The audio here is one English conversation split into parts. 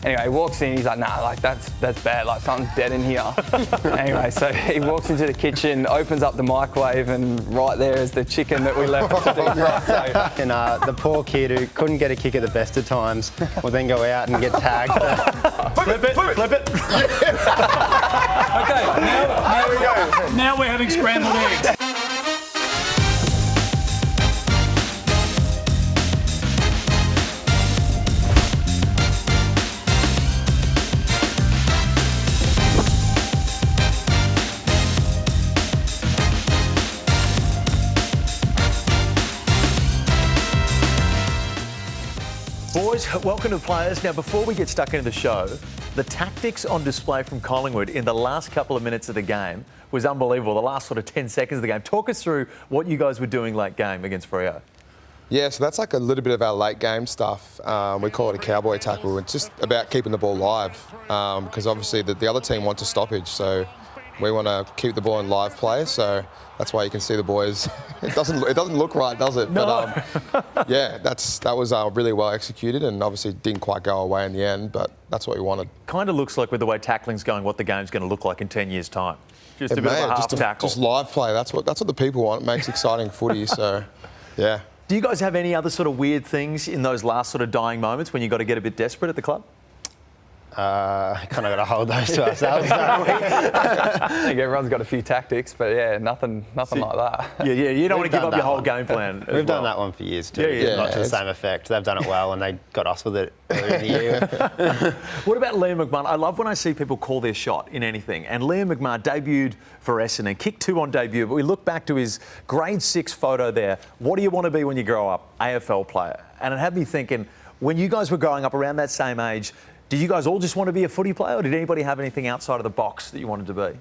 Anyway, he walks in, he's like, nah, like that's bad, like something's dead in here. Anyway, so he walks into the kitchen, opens up the microwave, and right there is the chicken that we left to deep fry. And the poor kid who couldn't get a kick at the best of times will then go out and get tagged. Flip it. Okay, now we go. Now we're having scrambled eggs. Boys, welcome to Players. Now, before we get stuck into the show, the tactics on display from Collingwood in the last couple of minutes of the game was unbelievable. The last sort of 10 seconds of the game. Talk us through what you guys were doing late game against Freo. Yeah, so that's like a little bit of our late game stuff. We call it a cowboy tackle. It's just about keeping the ball live because obviously the other team wants a stoppage, so we want to keep the ball in live play. So that's why you can see the boys. It doesn't look right, does it? No. But yeah, that was really well executed, and obviously didn't quite go away in the end. But that's what we wanted. Kind of looks like with the way tackling's going, what the game's going to look like in 10 years' time. Just a bit of a half tackle. Just live play. That's what the people want. It makes exciting footy. So yeah. Do you guys have any other sort of weird things in those last sort of dying moments when you got to get a bit desperate at the club? Kind of got to hold those to ourselves, don't we? I think everyone's got a few tactics, but yeah, nothing like that. Yeah, you don't want to give up your whole game plan. We've done that one for years too. Yeah. Not to the same effect. They've done it well and they got us with it earlier in the year. What about Liam McMahon? I love when I see people call their shot in anything. And Liam McMahon debuted for Essendon, kicked 2 on debut, but we look back to his grade 6 photo there. What do you want to be when you grow up? AFL player. And it had me thinking, when you guys were growing up around that same age, did you guys all just want to be a footy player, or did anybody have anything outside of the box that you wanted to be?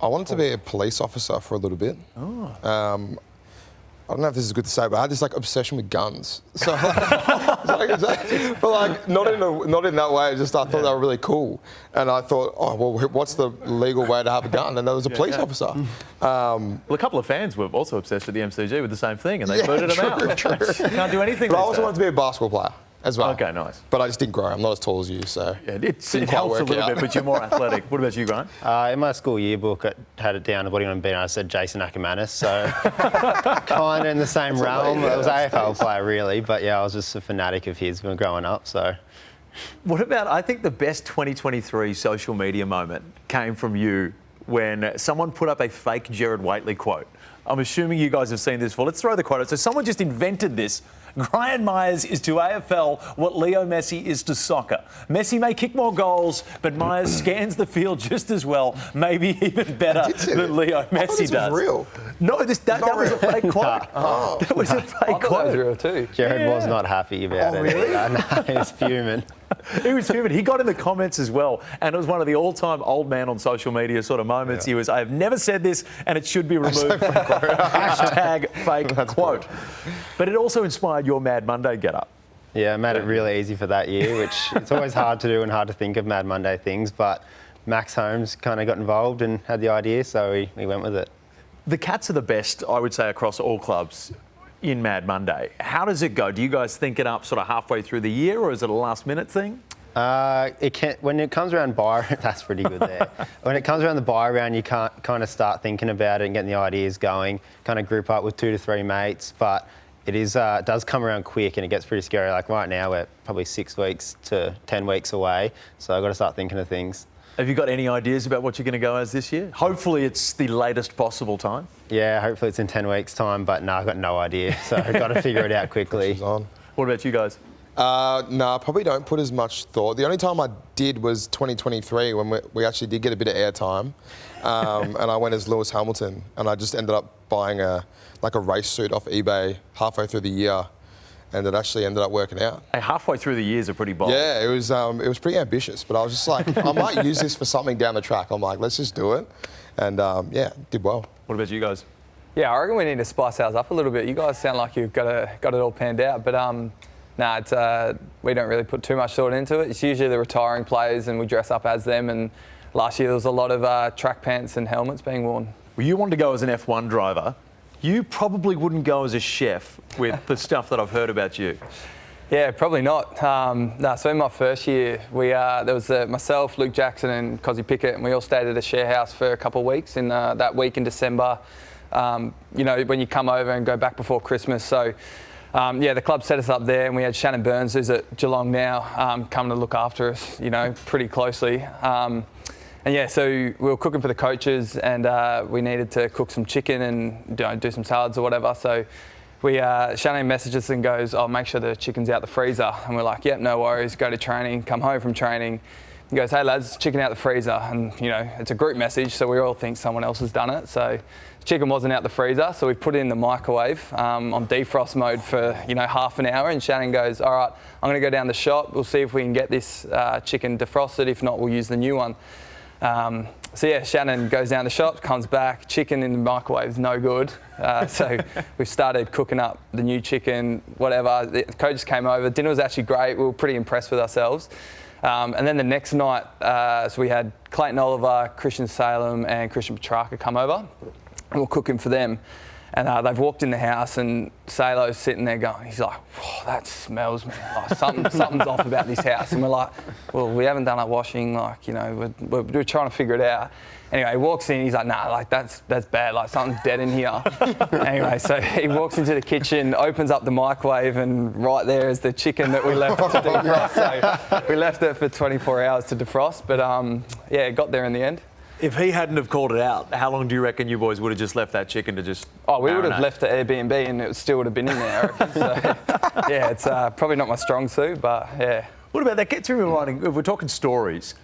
I wanted to be a police officer for a little bit. Oh. I don't know if this is good to say, but I had this obsession with guns. So, but not in that way. Just I thought they were really cool, and I thought, oh well, what's the legal way to have a gun? And there was a police officer. Well, a couple of fans were also obsessed with the MCG with the same thing, and they booted them out. True. Can't do anything. But I also wanted to be a basketball player as well. Okay, nice. But I just didn't grow. I'm not as tall as you, so yeah, it helps a little bit, but you're more athletic. What about you, Gryan? In my school yearbook, it had it down. What do you want to be? And I said Jason Ackermanis, so kind of in the same realm. It was AFL player, really, but yeah, I was just a fanatic of his when growing up. So, what about? I think the best 2023 social media moment came from you when someone put up a fake Gerard Whateley quote. I'm assuming you guys have seen this before. Let's throw the quote out. So someone just invented this. Gryan Miers is to AFL what Leo Messi is to soccer. Messi may kick more goals, but Miers scans the field just as well, maybe even better than Leo Messi does. Was real. No, that was a fake quote. Oh. That was a fake quote. That was real too. Gerard was not happy about it. Really? No, he was fuming. He was fuming. He got in the comments as well, and it was one of the all-time old man on social media sort of moments. Yeah. He was, I have never said this, and it should be removed from hashtag fake quote. But it also inspired your Mad Monday get-up. Yeah, I made it really easy for that year, which it's always hard to do and hard to think of Mad Monday things, but Max Holmes kind of got involved and had the idea, so we went with it. The Cats are the best, I would say, across all clubs in Mad Monday. How does it go? Do you guys think it up sort of halfway through the year, or is it a last-minute thing? When it comes around buy, that's pretty good there. When it comes around the buy round, you can't kind of start thinking about it and getting the ideas going, kind of group up with 2 to 3 mates, but it does come around quick and it gets pretty scary. Like right now, we're probably 6 weeks to 10 weeks away, so I've got to start thinking of things. Have you got any ideas about what you're going to go as this year? Hopefully it's the latest possible time. Yeah, hopefully it's in 10 weeks' time, but no, I've got no idea, so I've got to figure it out quickly. What about you guys? No, I probably don't put as much thought. The only time I did was 2023 when we actually did get a bit of airtime, and I went as Lewis Hamilton, and I just ended up buying a race suit off eBay halfway through the year, and it actually ended up working out. Hey, halfway through the years are pretty bold. Yeah, it was pretty ambitious, but I was just like, I might use this for something down the track. I'm like, let's just do it, and yeah, did well. What about you guys? Yeah, I reckon we need to spice ours up a little bit. You guys sound like you've got it all panned out, but we don't really put too much thought into it. It's usually the retiring players and we dress up as them, and last year there was a lot of track pants and helmets being worn. Well, you wanted to go as an F1 driver. You probably wouldn't go as a chef with the stuff that I've heard about you. Yeah, probably not. No, so in my first year, there was myself, Luke Jackson and Cozzy Pickett, and we all stayed at a share house for a couple of weeks in that week in December, you know, when you come over and go back before Christmas. So, the club set us up there, and we had Shannon Byrnes, who's at Geelong now, coming to look after us, you know, pretty closely. So we were cooking for the coaches, and we needed to cook some chicken and do some salads or whatever. So Shannon messages us and goes, "Oh, make sure the chicken's out the freezer." And we're like, "Yep, no worries." Go to training, come home from training. He goes, "Hey lads, chicken out the freezer." And you know, it's a group message, so we all think someone else has done it. So the chicken wasn't out the freezer, so we put it in the microwave on defrost mode for half an hour. And Shannon goes, "All right, I'm going to go down the shop. We'll see if we can get this chicken defrosted. If not, we'll use the new one." Shannon goes down the shop, comes back, chicken in the microwave is no good. So we started cooking up the new chicken, whatever. The coaches came over. Dinner was actually great. We were pretty impressed with ourselves. And then the next night, so we had Clayton Oliver, Christian Salem and Christian Petrarca come over. And we're cooking for them. And they've walked in the house and Salo's sitting there going, he's like, "Whoa, that smells, man. Like, something's off about this house." And we're like, "Well, we haven't done our washing. Like, you know, we're trying to figure it out." Anyway, he walks in, he's like, "Nah, like that's bad. Like something's dead in here." Anyway, so he walks into the kitchen, opens up the microwave, and right there is the chicken that we left to defrost. So we left it for 24 hours to defrost, but it got there in the end. If he hadn't have called it out, how long do you reckon you boys would have just left that chicken to just we would have marinate? left the Airbnb and it still would have been in there, I reckon. So, it's probably not my strong suit, but yeah. What about that? Gets me reminding, if we're talking stories,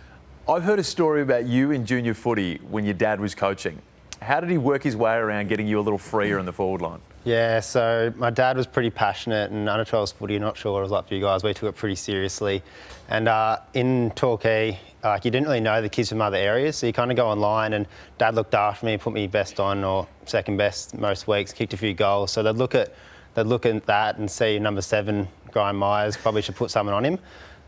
I've heard a story about you in junior footy when your dad was coaching. How did he work his way around getting you a little freer in the forward line? Yeah, so my dad was pretty passionate, and under 12s footy, not sure what it was like for you guys, we took it pretty seriously. And in Torquay, you didn't really know the kids from other areas, so you kind of go online, and Dad looked after me, put me best on or second best most weeks, kicked a few goals. So they'd look at that and see number 7, Gryan Miers, probably should put something on him.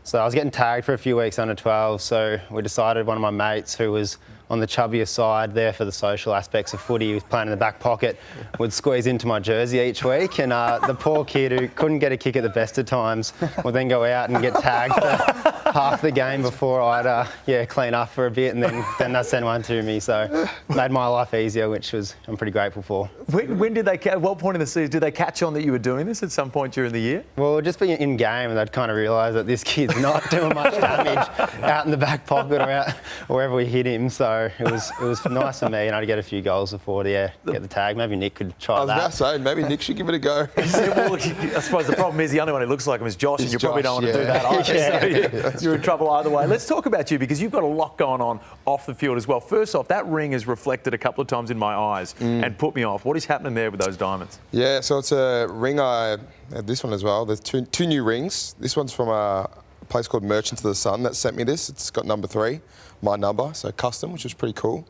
So I was getting tagged for a few weeks under 12, so we decided one of my mates who was on the chubbier side there for the social aspects of footy, he was playing in the back pocket, would squeeze into my jersey each week, and the poor kid who couldn't get a kick at the best of times would then go out and get tagged for half the game before I'd clean up for a bit, and then they'd send one to me. So made my life easier, which I'm pretty grateful for. When did at what point in the season did they catch on that you were doing this at some point during the year? Well, just being in game, and they'd kind of realise that this kid's not doing much damage out in the back pocket or out wherever we hit him. So it was nice for me, and I'd get a few goals before get the tag. Maybe Nick could try that. I was about to say, maybe Nick should give it a go. Well, I suppose the problem is the only one who looks like him is Josh, and you probably don't want to do that either. So you're in trouble either way. Let's talk about you, because you've got a lot going on off the field as well. First off, that ring has reflected a couple of times in my eyes and put me off. What is happening there with those diamonds? Yeah, so it's a ring. I had this one as well. There's two new rings. This one's from a place called Merchants of the Sun that sent me this. It's got number 3, my number, so custom, which is pretty cool.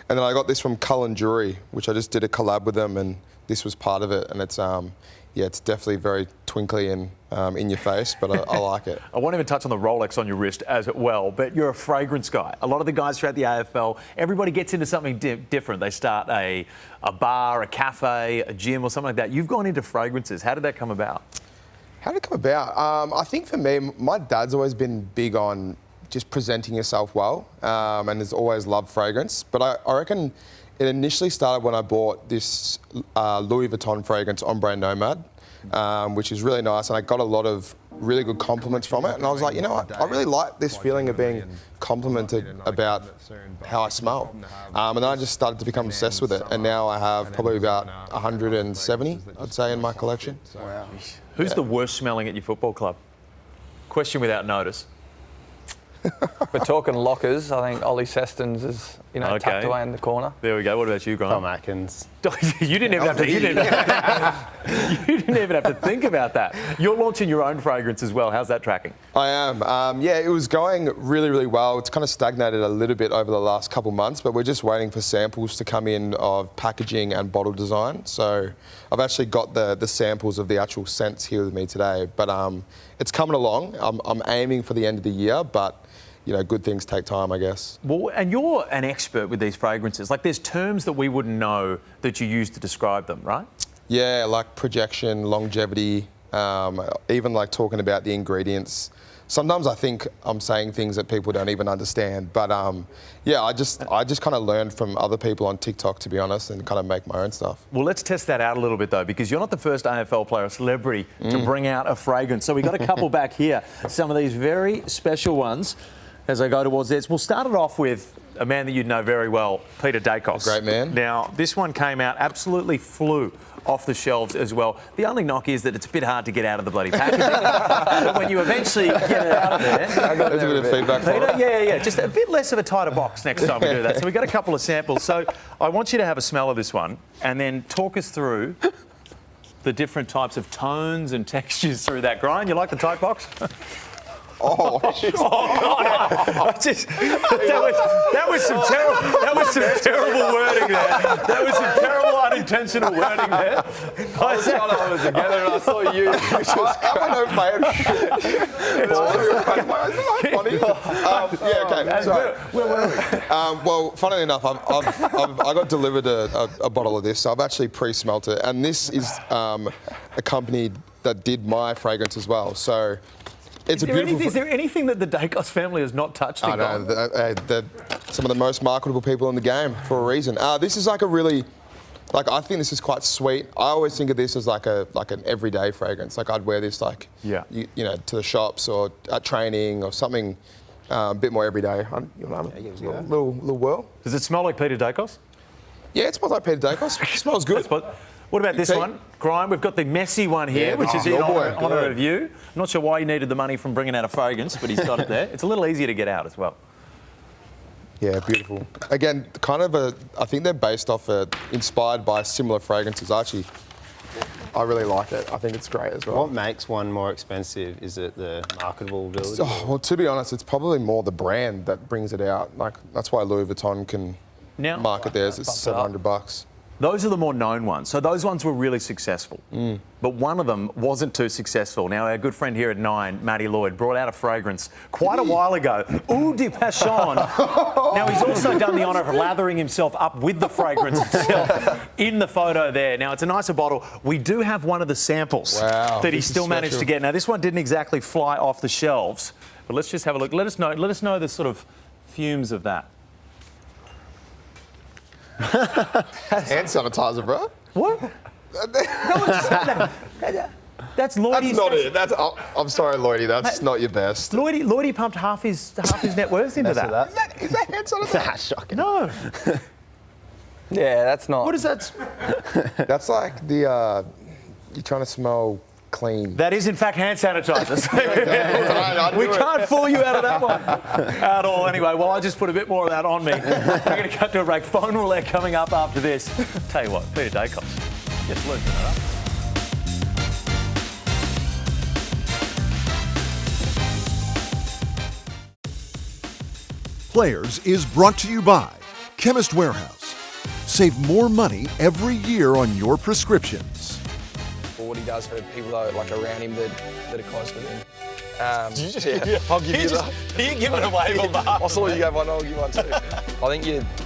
And then I got this from Cullen Jewellery, which I just did a collab with them, and this was part of it. And it's it's definitely very twinkly and in your face, but I like it. I won't even touch on the Rolex on your wrist as well, but you're a fragrance guy. A lot of the guys throughout the AFL, everybody gets into something different. They start a bar, a cafe, a gym or something like that. You've gone into fragrances. How did that come about? How did it come about? I think for me, my dad's always been big on just presenting yourself well, and has always loved fragrance. But I reckon it initially started when I bought this Louis Vuitton fragrance, Ombre Nomad, which is really nice, and I got a lot of really good compliments from it. And I was like, you know what, I really like this feeling of being complimented about how I smell. And then I just started to become obsessed with it, and now I have probably about 170, I'd say, in my collection. Wow. Who's the worst smelling at your football club? Question without notice. We're talking lockers. I think Ollie Seston's is, tucked away in the corner. There we go. What about you, Gryan? Tom Atkins. You didn't even have to. You didn't even have to think about that. You're launching your own fragrance as well. How's that tracking? I am. It was going really, really well. It's kind of stagnated a little bit over the last couple months, but we're just waiting for samples to come in of packaging and bottle design. So I've actually got the samples of the actual scents here with me today, but it's coming along. I'm aiming for the end of the year, but good things take time, I guess. Well, and you're an expert with these fragrances. Like, there's terms that we wouldn't know that you use to describe them, right? Yeah, like projection, longevity, Even like talking about the ingredients. Sometimes I think I'm saying things that people don't even understand. But yeah, I just kind of learned from other people on TikTok, to be honest, and kind of make my own stuff. Well, let's test that out a little bit, though, because you're not the first AFL player or celebrity to bring out a fragrance. So we've got a couple back here. Some of these very special ones as I go towards this. We'll start it off with a man that you'd know very well, Peter Dacos. Great man. Now, this one came out, absolutely flew off the shelves as well. The only knock is that it's a bit hard to get out of the bloody packaging. But when you eventually get it out of there... There's a bit of feedback for Peter, it. yeah. Just a bit less of a tighter box next time we do that. So we've got a couple of samples. So I want you to have a smell of this one and then talk us through the different types of tones and textures through that. Gryan, you like the tight box? Oh, God. That was some terrible wording there. That was some terrible unintentional wording there. I was together and I saw you. Yeah, okay. Sorry. Where were we? Well, funnily enough, I got delivered a bottle of this, so I've actually pre-smelt it, and this is a company that did my fragrance as well. So. It's Is there anything that the Dacos family has not touched? I know. They're some of the most marketable people in the game for a reason. This is like a really, I think this is quite sweet. I always think of this as like an everyday fragrance. Like I'd wear this you know, to the shops or at training or something a bit more everyday. Little whirl. Does it smell like Peter Dacos? Yeah, it smells like Peter Dacos. It smells good. What about this one, Gryan? We've got the Messi one here, which is in honour of you. I'm not sure why he needed the money from bringing out a fragrance, but he's got it there. It's a little easier to get out as well. Yeah, beautiful. Again, kind of I think they're based off, inspired by similar fragrances. I really like it. I think it's great as well. What makes one more expensive? Is it the marketable ability? Well, to be honest, it's probably more the brand that brings it out. Like that's why Louis Vuitton can market theirs at $700. Those are the more known ones. So those ones were really successful. But one of them wasn't too successful. Now, our good friend here at 9, Matty Lloyd, brought out a fragrance quite a while ago. Eau de Passion. Now, he's also done the honour of lathering himself up with the fragrance itself in the photo there. Now, it's a nicer bottle. We do have one of the samples that he still managed to get. Now, this one didn't exactly fly off the shelves, but let's just have a look. Let us know the sort of fumes of that. Hand sanitizer, bro. What? That's Lloydie. That's not it. I'm sorry, Lloydie. That's not your best. Lloydie pumped half his net worth into that. Is that hand sanitizer? That's shocking. No. Yeah, that's not. What is that? That's like the you're trying to smell clean. That is in fact hand sanitizer. We can't fool you out of that one at all. Anyway, well, I just put a bit more of that on me. We're going to cut to a break. Phone roulette coming up after this. Tell you what, Peter Dacos, just loosen it up. Players is brought to you by Chemist Warehouse. Save more money every year on your prescriptions. For what he does for people like around him that are close with him. I'll give you that. You give it away on behalf. I saw you gave one, I'll give one too. I think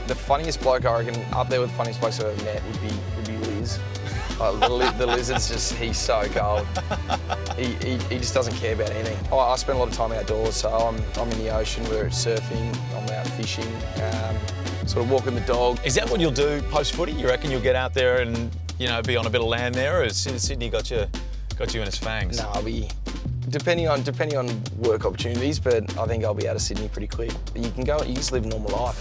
the funniest bloke I reckon up there with the funniest blokes I've ever met would be Liz. The Lizard's just, he's so cold. He just doesn't care about anything. I spend a lot of time outdoors, so I'm in the ocean, whether it's surfing, I'm out fishing, sort of walking the dog. Is that what you'll do post-footy? You reckon you'll get out there and, you know, be on a bit of land there, or has Sydney got you in his fangs? No, I'll be depending on work opportunities, but I think I'll be out of Sydney pretty quick. You can just live a normal life.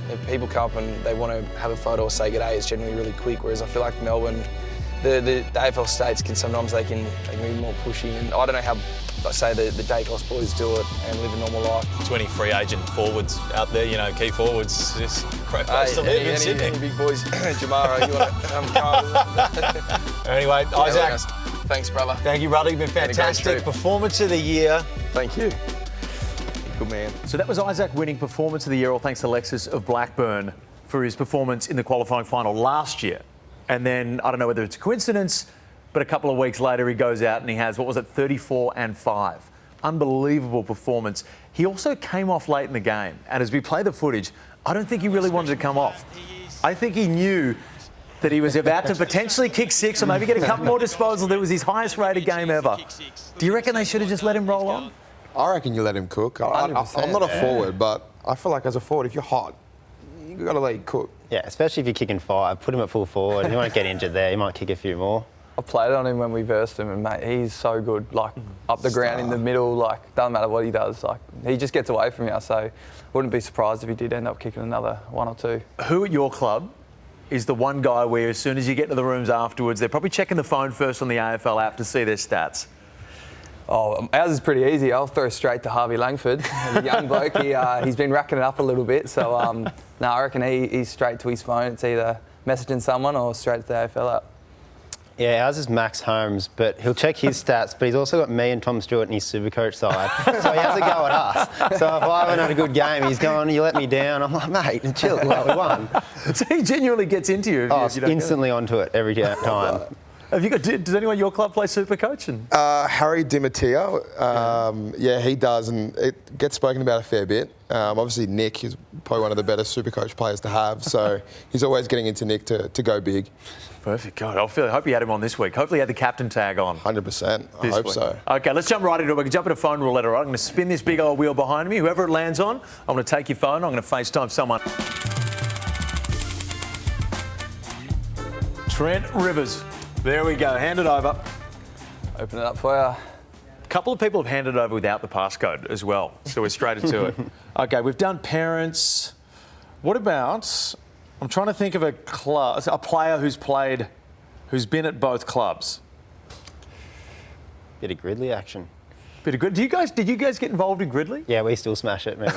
If people come up and they want to have a photo or say good day, it's generally really quick. Whereas I feel like Melbourne, the AFL states can sometimes they can be more pushy. And I don't know how, say the Dacos boys do it and live a normal life. 20 free agent forwards out there, you know, key forwards. Just great place to live in Sydney. Any big boys, Jamara, you want to come up? Anyway, Isaac. Thanks, brother. Thank you, brother. You've been fantastic. Performance of the year. Thank you. Good man. So that was Isaac winning Performance of the Year, all thanks to Alexis of Blackburn for his performance in the qualifying final last year. And then, I don't know whether it's a coincidence, but a couple of weeks later he goes out and he has, 34 and 5. Unbelievable performance. He also came off late in the game. And as we play the footage, I don't think he really wanted to come off. I think he knew that he was about to potentially kick 6 or maybe get a couple more disposals. It was his highest rated game ever. Do you reckon they should have just let him roll on? I reckon you let him cook. I'm not a forward, but I feel like as a forward, if you're hot, you've got to let him cook. Yeah, especially if you're kicking 5. Put him at full forward. He won't get injured there. He might kick a few more. I played on him when we versed him, and mate, he's so good. Like up the ground in the middle, like doesn't matter what he does. Like he just gets away from you. So wouldn't be surprised if he did end up kicking another 1 or 2. Who at your club is the one guy where as soon as you get to the rooms afterwards, they're probably checking the phone first on the AFL app to see their stats? Oh, ours is pretty easy. I'll throw straight to Harvey Langford. The young bloke, he's been racking it up a little bit. So I reckon he's straight to his phone. It's either messaging someone or straight to the AFL app. Yeah, ours is Max Holmes, but he'll check his stats, but he's also got me and Tom Stewart in his Supercoach side. So he has a go at us. So if I haven't had a good game, he's going, you let me down. I'm like, mate, chill, like, we won. So he genuinely gets into you. Oh, if you don't instantly onto it every time. Have you got? Does anyone at your club play Supercoach? Harry DiMatteo, yeah, he does, and it gets spoken about a fair bit. Obviously, Nick is probably one of the better Supercoach players to have, so he's always getting into Nick to go big. Perfect. God, I hope you had him on this week. Hopefully, you had the captain tag on. 100%. I hope so. Okay, let's jump right into it. We can jump into phone roulette. All right, I'm going to spin this big old wheel behind me. Whoever it lands on, I'm going to take your phone. I'm going to FaceTime someone. Trent Rivers. There we go. Hand it over. Open it up for you. A couple of people have handed it over without the passcode as well, so we're straight into it. Okay, we've done parents. What about? I'm trying to think of a player who's been at both clubs. Bit of Gridley action. Bit of good. Did you guys get involved in Gridley? Yeah, we still smash it, man.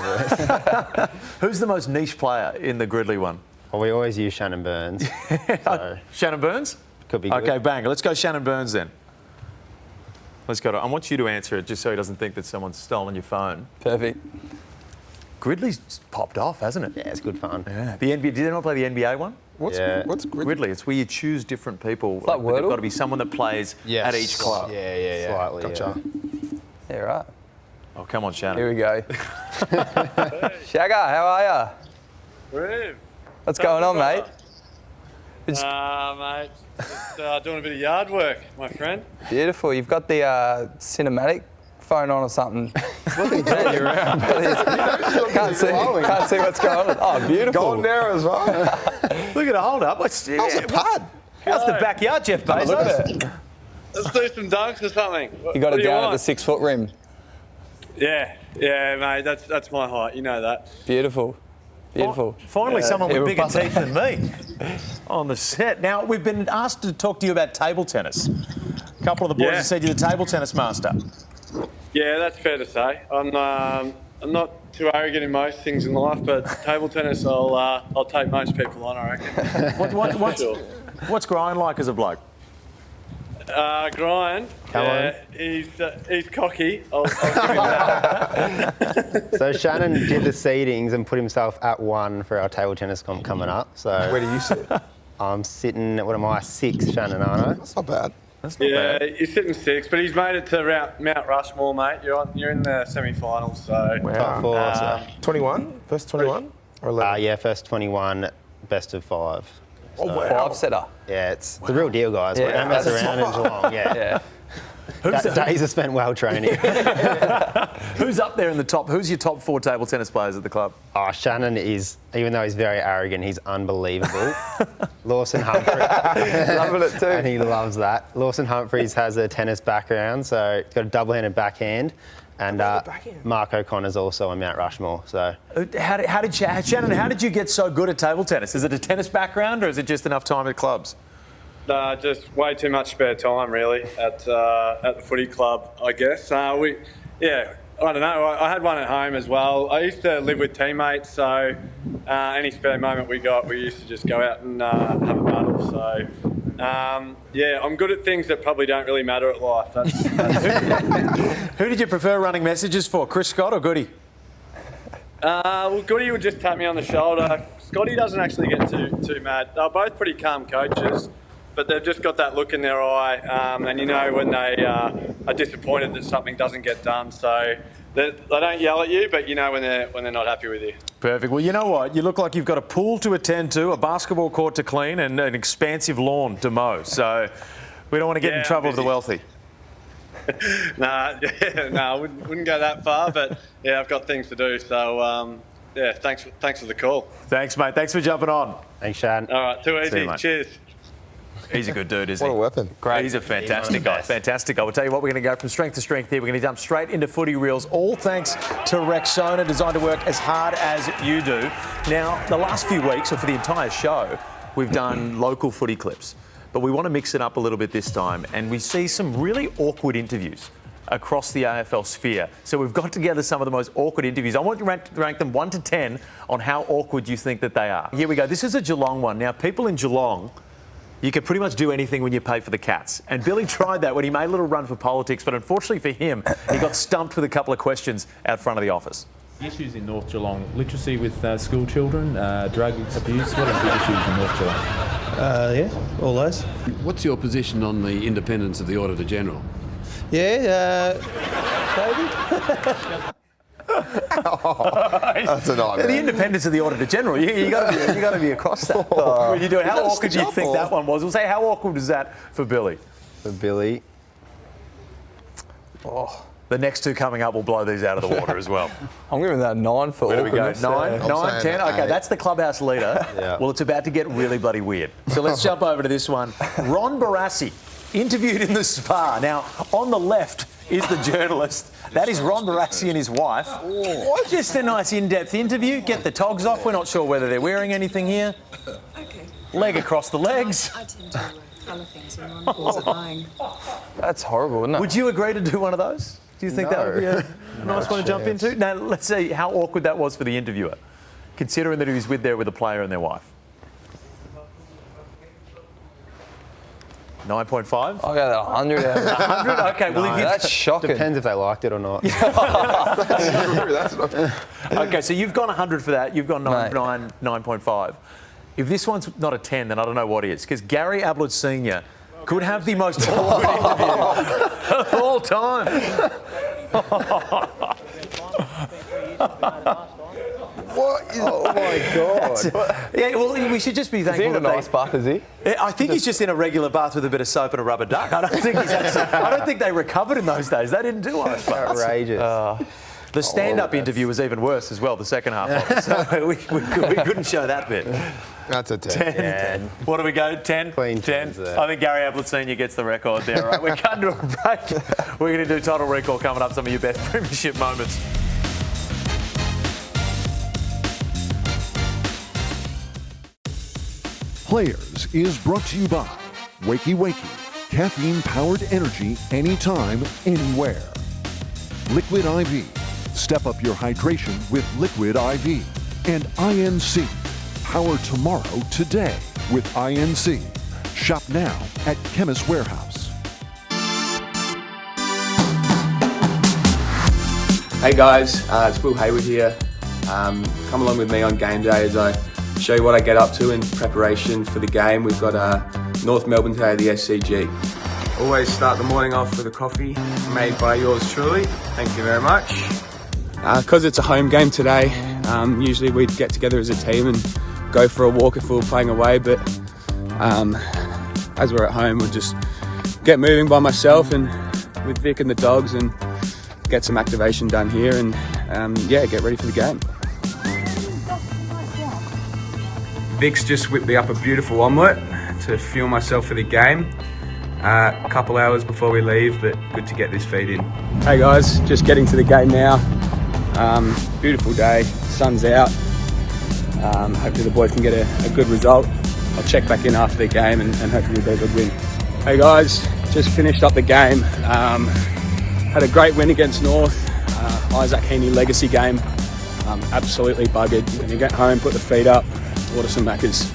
Who's the most niche player in the Gridley one? Well, we always use Shannon Byrnes. So Shannon Byrnes? could be good. Okay, bang. Let's go Shannon Byrnes then. Let's go. I want you to answer it just so he doesn't think that someone's stolen your phone. Perfect. Gridley's popped off, hasn't it? Yeah, it's good fun. Yeah. The NBA. Did anyone play the NBA one? What's Gridley? Gridley. It's where you choose different people. like but they've Wordle? got to be someone that plays at each club. Yeah. Slightly, Gotcha. Yeah, right. Oh, come on, Shannon. Here we go. Shagger, how are you? Rev. What's going on, mate? Mate, just doing a bit of yard work, my friend. Beautiful. You've got the cinematic phone on or something. Yeah, you're around. Can't see what's going on. Oh, beautiful. Golden era as well. Look at it. Hold up. How's the pad? How's the backyard, Jeff Bezos? Look at it. Let's do some dunks or something. You got What it do down at want? the 6 foot rim. Yeah, mate. That's my height. You know that. Beautiful. Beautiful. Finally, someone with Yeah, bigger we'll teeth than me on the set. Now, we've been asked to talk to you about table tennis. A couple of the boys have said you're the table tennis master. Yeah, that's fair to say. I'm not too arrogant in most things in life, but table tennis, I'll take most people on, I reckon. What's Gryan like as a bloke? Gryan, he's cocky. I'll give him that. So Shannon did the seedings and put himself at 1 for our table tennis comp coming up. So Where do you sit? I'm sitting at, what am I, 6, Shannon, aren't I? That's not bad. He's sitting 6, but he's made it to Mount Rushmore, mate. You're in the semi-finals, so. Top 4. So. 21? First 21? Or 11? Yeah, first 21, best of 5. Oh, wow. 5-setter. Yeah, it's the real deal, guys. Yeah, We don't mess that's around in Geelong. Yeah. Days are spent well training. Who's up there in the top? Who's your top 4 table tennis players at the club? Oh, Shannon is, even though he's very arrogant, he's unbelievable. Lawson Humphreys. Loving it too. And he loves that. Lawson Humphreys has a tennis background, so he's got a double-handed backhand. And Mark O'Connor's also on Mount Rushmore. So Shannon, how did you get so good at table tennis? Is it a tennis background or is it just enough time at clubs? Just way too much spare time, really, at the footy club, I guess. I don't know. I had one at home as well. I used to live with teammates, so any spare moment we got, we used to just go out and have a battle. So, I'm good at things that probably don't really matter at life. Who did you prefer running messages for, Chris Scott or Goody? Well, Goody would just tap me on the shoulder. Scotty doesn't actually get too mad. They're both pretty calm coaches, but they've just got that look in their eye, and you know when they are disappointed that something doesn't get done. So they don't yell at you, but you know when they're not happy with you. Perfect. Well, you know what? You look like you've got a pool to attend to, a basketball court to clean, and an expansive lawn to mow. So we don't want to get in trouble with the wealthy. Nah, I wouldn't go that far, but yeah, I've got things to do. So yeah, thanks for the call. Thanks, mate. Thanks for jumping on. Thanks, Shan. All right, too easy. you, Cheers. He's a good dude, isn't he? What a weapon. Great. He's a fantastic guy. Fantastic guy. We'll tell you what, we're going to go from strength to strength here. We're going to jump straight into Footy Reels, all thanks to Rexona, designed to work as hard as you do. Now, the last few weeks, or for the entire show, we've done local footy clips. But we want to mix it up a little bit this time, and we see some really awkward interviews across the AFL sphere. So we've got together some of the most awkward interviews. I want you to rank them 1 to 10 on how awkward you think that they are. Here we go. This is a Geelong one. Now, people in Geelong, you can pretty much do anything when you pay for the Cats. And Billy tried that when he made a little run for politics, but unfortunately for him, he got stumped with a couple of questions out front of the office. Issues in North Geelong, literacy with school children, drug abuse, what are the issues in North Geelong? Yeah, all those. What's your position on the independence of the Auditor General? Yeah, maybe. That's a nightmare. The independence of the Auditor General, you got to be across that. When you do it, how awkward do you think that one was? We'll say, how awkward was that for Billy? For Billy. Oh. The next two coming up will blow these out of the water as well. I'm giving that a 9 for Where do we go? awkwardness. 9, 10? Okay, 8. that's the clubhouse leader. Yeah. Well, it's about to get really bloody weird. So let's jump over to this one. Ron Barassi, interviewed in the Spa. Now, on the left is the journalist. That is Ron Barassi and his wife. Just a nice in-depth interview. Get the togs off. We're not sure whether they're wearing anything here. Okay. Leg across the legs. I tend to colour things and Ron calls it lying. That's horrible, isn't it? Would you agree to do one of those? Do you think that would be a nice one to jump into? Now, let's see how awkward that was for the interviewer, considering that he was with a player and their wife. 9.5? I'll go that 100 out of 100? Okay, well, if you... That's shocking. Depends if they liked it or not. Okay, so you've gone 100 for that. You've gone 9.5. If this one's not a 10, then I don't know what is, because Gary Ablett Sr. could have the most awkward interview of all time. What is... Oh my God. Yeah, well, we should just be thankful Is he in a that nice bath, is he? I think he's just in a regular bath with a bit of soap and a rubber duck. I don't think they recovered in those days. They didn't do ice baths. Outrageous. The stand-up interview was even worse as well, the second half of it. So we couldn't show that bit. That's a 10. 10. What do we go? 10? Clean 10. 10s there. I think Gary Ablett Sr. gets the record there. Right, we're coming to a break. We're going to do Total Recall coming up, some of your best premiership moments. Players is brought to you by Wakey Wakey, caffeine-powered energy anytime, anywhere. Liquid IV, step up your hydration with Liquid IV. And INC, power tomorrow today with INC. Shop now at Chemist Warehouse. Hey guys, it's Will Hayward here. Come along with me on game day as I show you what I get up to in preparation for the game. We've got North Melbourne today at the SCG. Always start the morning off with a coffee made by yours truly. Thank you very much. Because it's a home game today, usually we'd get together as a team and go for a walk if we were playing away, but as we're at home, we'll just get moving by myself and with Vic and the dogs and get some activation done here and yeah, get ready for the game. Vic's just whipped me up a beautiful omelette to fuel myself for the game. A couple hours before we leave, but good to get this feed in. Hey guys, just getting to the game now. Beautiful day, sun's out. Hopefully the boys can get a good result. I'll check back in after the game and hopefully it'll be a good win. Hey guys, just finished up the game. Had a great win against North. Isaac Quaynor legacy game. Absolutely buggered. When you get home, put the feet up, order some Maccas.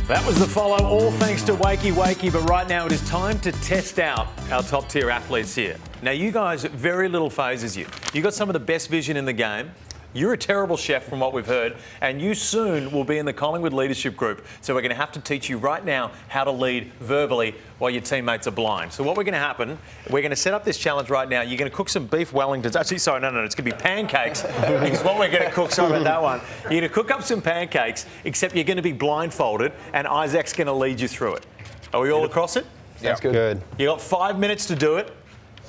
That was the follow, all thanks to Wakey Wakey, but right now it is time to test out our top tier athletes here. Now you guys, very little phases you. You got some of the best vision in the game. You're a terrible chef from what we've heard, and you soon will be in the Collingwood leadership group. So we're going to have to teach you right now how to lead verbally while your teammates are blind. So what we're going to happen, we're going to set up this challenge right now. You're going to cook some beef Wellingtons. Actually, sorry, no, it's going to be pancakes. Because what we're going to cook, sorry about that one. You're going to cook up some pancakes, except you're going to be blindfolded, and Isaac's going to lead you through it. Are we all across it? That's good. You got 5 minutes to do it.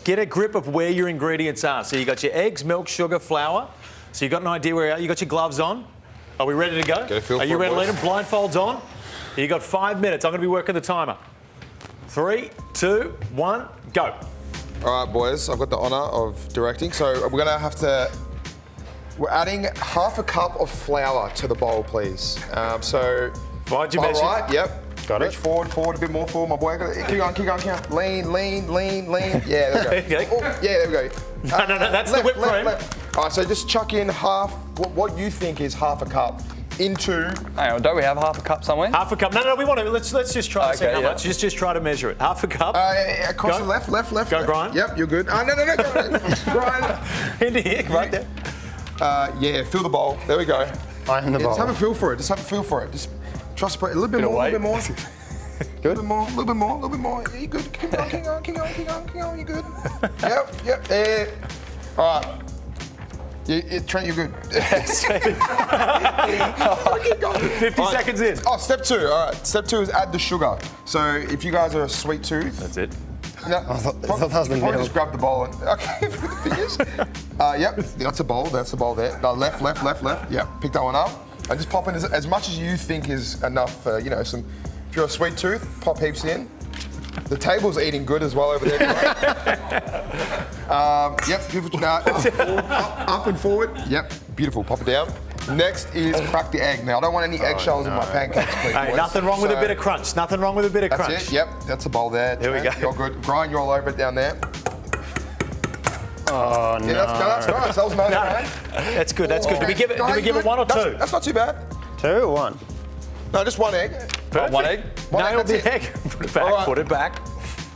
Get a grip of where your ingredients are. So you got your eggs, milk, sugar, flour. So you got an idea where you got your gloves on. Are we ready to go? Are you ready to lead them? Blindfolds on. You got 5 minutes. I'm going to be working the timer. 3, 2, 1, go. All right, boys. I've got the honour of directing. So we're gonna have to. We're adding half a cup of flour to the bowl, please. So. Find your measure. Right. Yep. Got it. Reach forward, a bit more forward, my boy. Keep going. Lean. Yeah, there we go. Oh, yeah, there we go. No, that's the whipped cream. All right, so just chuck in half, what you think is half a cup into... Hang on, don't we have half a cup somewhere? Half a cup. No, we want to, let's just try to see how much. Just try to measure it. Half a cup. Across the left. Go, Gryan. Yep, you're good. No, Gryan. Into here, right there. Yeah, fill the bowl. There we go. I am the bowl. Just have a feel for it. Just trust a little bit more, Good. A little bit more. Yeah, you're good. Keep going. You're good. Yep. All right. Trent, you're good. 50 seconds in. Oh, step 2. All right. Step 2 is add the sugar. So if you guys are a sweet tooth. That's it. No, probably just grab the bowl and okay, with the fingers. Yep, that's a bowl there. No, left. Yep, pick that one up and just pop in as much as you think is enough. Some. If you're a sweet tooth, pop heaps in. The table's eating good as well over there. Yep, beautiful. Up and forward. Yep, beautiful. Pop it down. Next is crack the egg. Now, I don't want any eggshells in my pancakes, please. Hey, nothing wrong with a bit of crunch. That's it. Yep, that's a bowl there. Here we go. You're good. Gryan, you're all over it down there. Oh, no. Yeah, that's nice. That was nice. That's good. Do we give it 1 or 2? That's not too bad. 2 or 1? No, just 1 egg. Perfect. 1 egg. Nailed the egg. Put it back.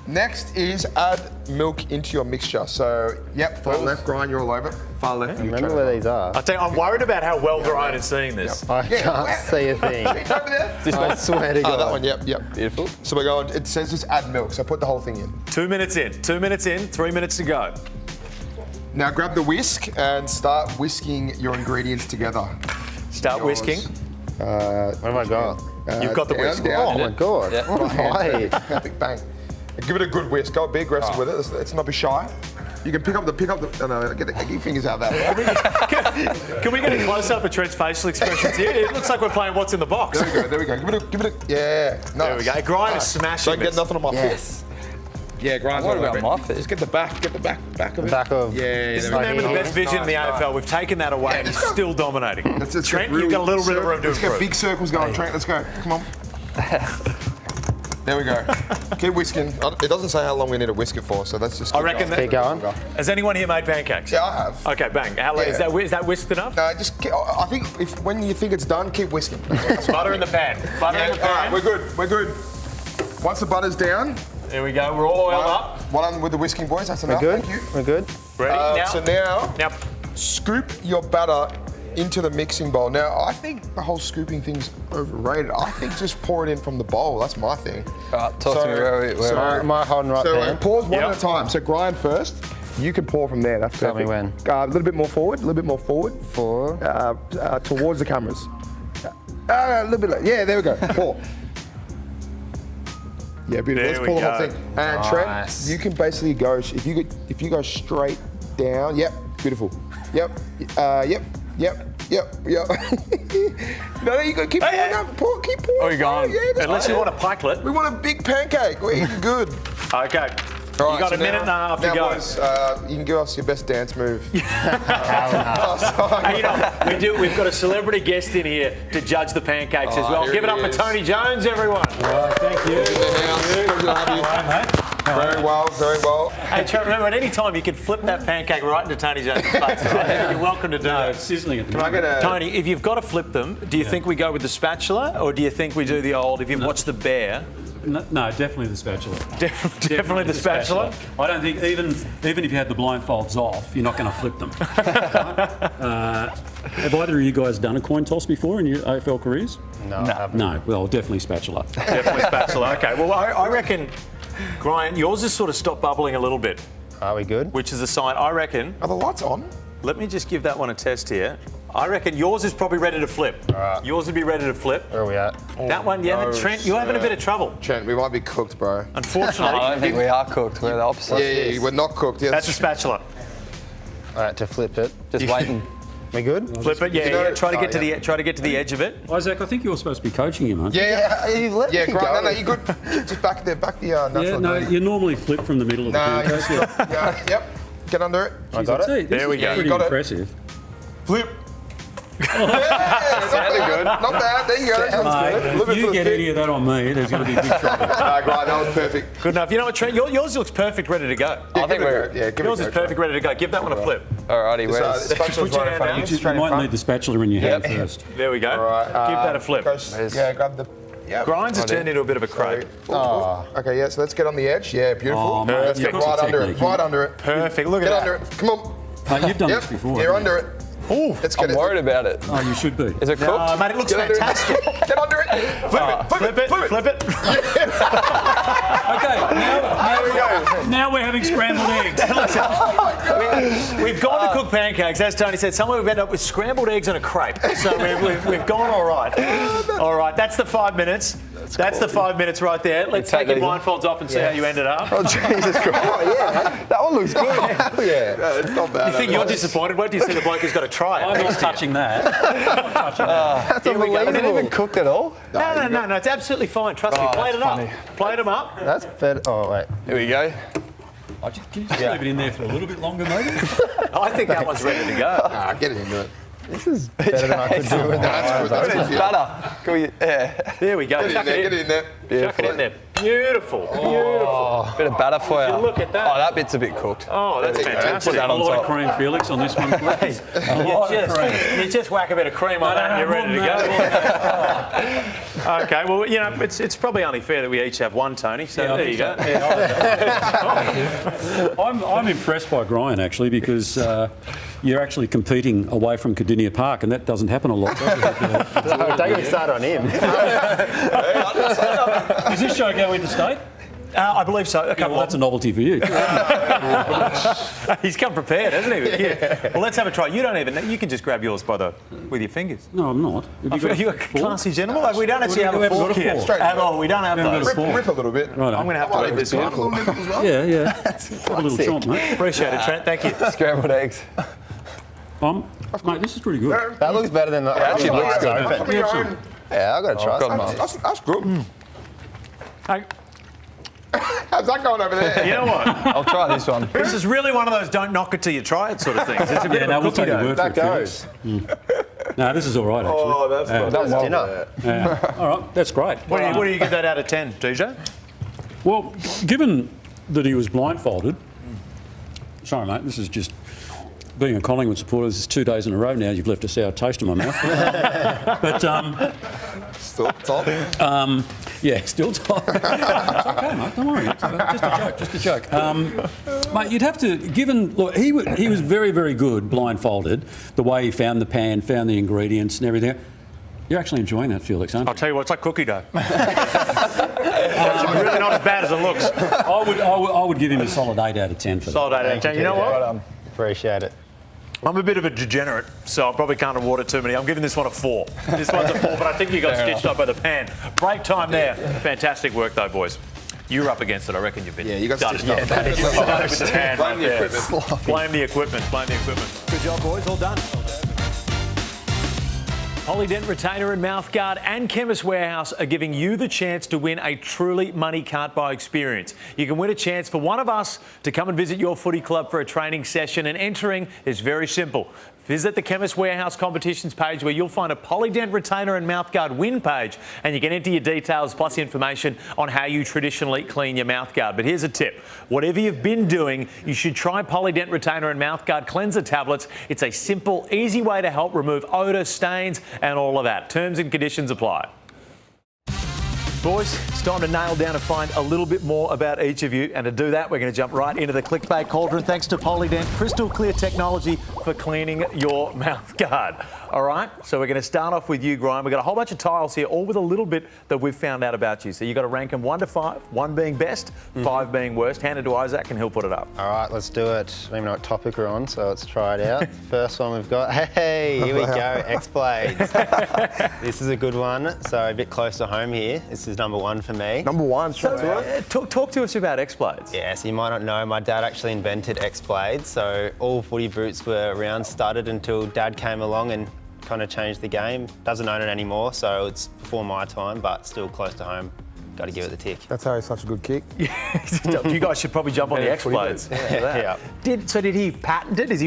Next is add milk into your mixture. So, yep, far left, Gryan, you're all over it. Far left. Remember where these are. I tell you, I'm worried about how well Gryan is seeing this. Yep. I can't see a thing. Over there. I swear to God. That one, yep. Beautiful. So we're going, it says just add milk, so put the whole thing in. 2 minutes in, 3 minutes to go. Now grab the whisk and start whisking your ingredients together. Start whisking. What have I got? You've got the whisk. Oh my God. Yeah. What have I? Perfect, bang. Give it a good whisk. Go be aggressive with it. Let's not be shy. You can pick up the. Get your fingers out of that. Can we get a close up of Trent's facial expressions here? It looks like we're playing What's in the Box. There we go. Give it a. Yeah. Nice. There we go. Gryan is smashing. Don't get nothing on my foot. Yeah, Gryan's what about my feet? Just get the back of it. Back of. Yeah. This is the man with the best vision in the AFL. We've taken that away and he's still dominating. Trent, you've got a little bit of room to improve. Let's get big circles going, Trent. Let's go. Come on. There we go. Keep whisking. It doesn't say how long we need to whisk it for, so let's just keep going. Has anyone here made pancakes? Yeah, I have. Okay, bang. Is that whisked enough? No, I think when you think it's done, keep whisking. Butter in the pan. All right, we're good. Once the butter's down. There we go. We're all oiled up. Well done with the whisking, boys. That's enough. We're good. Thank you. We're good. Ready? So now, scoop your batter into the mixing bowl. Now, I think the whole scooping thing's overrated. I think just pour it in from the bowl. That's my thing. Talk to me where Am I holding right there? So pause one at a time. So Gryan first. You can pour from there. That's perfect. Tell me when. A little bit more forward. Towards the cameras. A little bit. Yeah, there we go. Pour. Yeah, beautiful. Let's pull the whole thing. And Trent, you can basically go. If you go straight down. Yep. Beautiful. Yep. No, you got keep pouring up. Keep pouring. Oh, you're gone. Yeah, unless you want a pikelet. We want a big pancake. We're eating good. Okay. All right, you got a minute and a half to go. Boys, you can give us your best dance move. Hey, we've got a celebrity guest in here to judge the pancakes as well. Give it up for Tony Jones, everyone. Thank you. Very well. Hey, Trent, remember, at any time you can flip that pancake right into Tony Jones' face. You're welcome to do it. It's sizzling at the moment. Tony, if you've got to flip them, do you think we go with the spatula or do you think we do the old, if you've watched The Bear, No, definitely the spatula. Definitely the spatula. I don't think even if you had the blindfolds off, you're not going to flip them. Have either of you guys done a coin toss before in your AFL careers? No, I haven't. No. Well, definitely spatula. Definitely spatula. Okay. Well, I reckon, Gryan, yours has sort of stopped bubbling a little bit. Are we good? Which is a sign. I reckon. Are the lights on? Let me just give that one a test here. I reckon yours is probably ready to flip. Yours would be ready to flip. Where are we at? That one, yeah. No, Trent, you're having a bit of trouble. Trent, we might be cooked, bro. Unfortunately. I don't think we are cooked. We're the opposite. Yeah, we're not cooked. Yeah, That's a spatula. All right, to flip it. Just waiting. We good? Flip it, yeah. You know- yeah. Try to get to yeah. the try to get to the edge of it. Isaac, I think you're supposed to be coaching him, aren't you? Yeah, You let yeah, me Grant. go. No, you good. Just back the natural. Yeah, no, you normally flip from the middle of the Nah, pancake. yeah, yep. Get under it. I got it. Gee, this There we is go. Pretty You got it. impressive. Flip. Yeah, not really good. Not bad. There you go. That sounds good. A little If bit you for the get fit. any of that on me, there's going to be big trouble. Grant, that was perfect. Good enough. You know what, Trent? Yours looks perfect, ready to go. I think we're. Yours is perfect, ready to go. Give that one a flip. Alrighty, So, where's. spatula's Put your right in hand front of down. you. You might need the spatula in your hand Yep. first. There we go. All right. Give that a flip. Yeah, grab the. Yeah. Grinds has turned into a bit of a crepe. Okay, yeah. So let's get on the edge. Yeah, beautiful. Oh, mate, Let's you've get got right the under it. technique. Right under it. Perfect. Look at Get that. under it. Come on. Mate, you've done Yep. this before. You're haven't under it. Let's get I'm it. worried about it. Oh, you should be. Is it cooked? Mate, it looks Get under it. fantastic. Get under it. Flip it. Flip it. Okay, now we're having scrambled eggs. We've gone to cook pancakes, as Tony said. Somewhere we've ended up with scrambled eggs and a crepe. So we've gone all right. All right, that's the 5 minutes. That's the 5 minutes right there. Let's take your blindfolds off and see how you ended up. Oh, Jesus Christ. That one looks good. Yeah, it's not bad. You think you're disappointed? Wait till you see the bloke who's got to try it. I'm not touching that. That's unbelievable. Is it even cooked at all? No, it's absolutely fine. Trust me. Plate it up. Plate them up. That's better. Oh, wait. Here we go. Can you just leave it in there for a little bit longer, maybe? I think that one's ready to go. Get it into it. This is better than I could do with that. That's good. Butter. Can we, yeah. There we go. Get it in there. Get it in there. Chuck it in there. Beautiful. Beautiful. Bit of batter for you. Look at that. Oh, that bit's a bit cooked. Oh, that's fantastic. Put that A on lot of top. cream, Felix, on this one, please. You just whack a bit of cream on that and you're ready to go. Okay, well, you know, it's probably only fair that we each have one, Tony, so there you go. I'm impressed by Gryan, actually, because you're actually competing away from Cardinia Park, and that doesn't happen a lot, does it? Don't get me started on him. Does this show go interstate? I believe so. Okay, Well, that's a novelty for you. He's come prepared, hasn't he? Yeah. Well, let's have a try. You don't even. You can just grab yours with your fingers. No, I'm not. Have You're a classy gentleman. Like, we don't actually have a haven't got fork a here fork. at all. We don't have those. Rip a little bit. Right, I'm going to have to leave this one. Yeah. Have a little chomp, mate. Appreciate it, Trent. Thank you. Scrambled eggs. Mate, this is pretty good. That looks better than the actually looks good. Yeah, I've got to try got something. That's good. How's that going over there? You know what? I'll try this one. This is really one of those don't knock it till you try it sort of things. It's a bit of a we'll cookie take your dough. word for That it, Felix. goes. No, this is all right, actually. Oh, that's Dinner. All right, that's great. What do you give that out of 10, DJ? Well, given that he was blindfolded, sorry, mate, this is just being a Collingwood supporter. This is 2 days in a row now. You've left a sour taste in my mouth. But Still top. yeah, still top. It's okay, mate. Don't worry. It's just a joke. Mate, you'd have to. Look, he was very, very good blindfolded. The way he found the pan, found the ingredients, and everything. You're actually enjoying that, Felix, aren't you? I'll tell you what, it's like cookie dough. It's really not as bad as it looks. I would give him a solid 8 out of 10 for that. Solid 8 out of 10. You know what? Appreciate it. I'm a bit of a degenerate, so I probably can't award it too many. I'm giving this one a 4. This one's a 4, but I think you got stitched up by the pan. Break time there. Fantastic work, though, boys. You're up against it. I reckon you've been. Yeah, you got done stitched up. with the pan Blame the right there. equipment. Blame the equipment. Blame the equipment. Good job, boys. All done. Polydent Retainer and Mouthguard and Chemist Warehouse are giving you the chance to win a truly money can't buy experience. You can win a chance for one of us to come and visit your footy club for a training session, and entering is very simple. Visit the Chemist Warehouse competitions page where you'll find a Polydent Retainer and Mouthguard win page, and you can enter your details plus information on how you traditionally clean your mouthguard. But here's a tip. Whatever you've been doing, you should try Polydent Retainer and Mouthguard Cleanser Tablets. It's a simple, easy way to help remove odour, stains and all of that. Terms and conditions apply. Boys, it's time to nail down and find a little bit more about each of you. And to do that, we're going to jump right into the Clickbait Cauldron. Thanks to Polydent Crystal Clear Technology for cleaning your mouth guard. All right, so we're going to start off with you, Gryan. We've got a whole bunch of tiles here, all with a little bit that we've found out about you. So you've got to rank them 1 to 5, 1 being best, 5 being worst. Hand it to Isaac and he'll put it up. All right, let's do it. I don't even know what topic we're on, so let's try it out. First one we've got, hey, here we go, X-Blades. This is a good one, so a bit close to home here. This is number 1 for me. Number 1. So talk to us about X-Blades. Yeah, so you might not know, my dad actually invented X-Blades, so all footy boots were round studded until Dad came along and kind of changed the game. Doesn't own it anymore, so it's before my time, but still close to home. Got to give it the tick. That's how he's such a good kick. You guys should probably jump on the X-Blades. Yeah. Did he patent it? Is he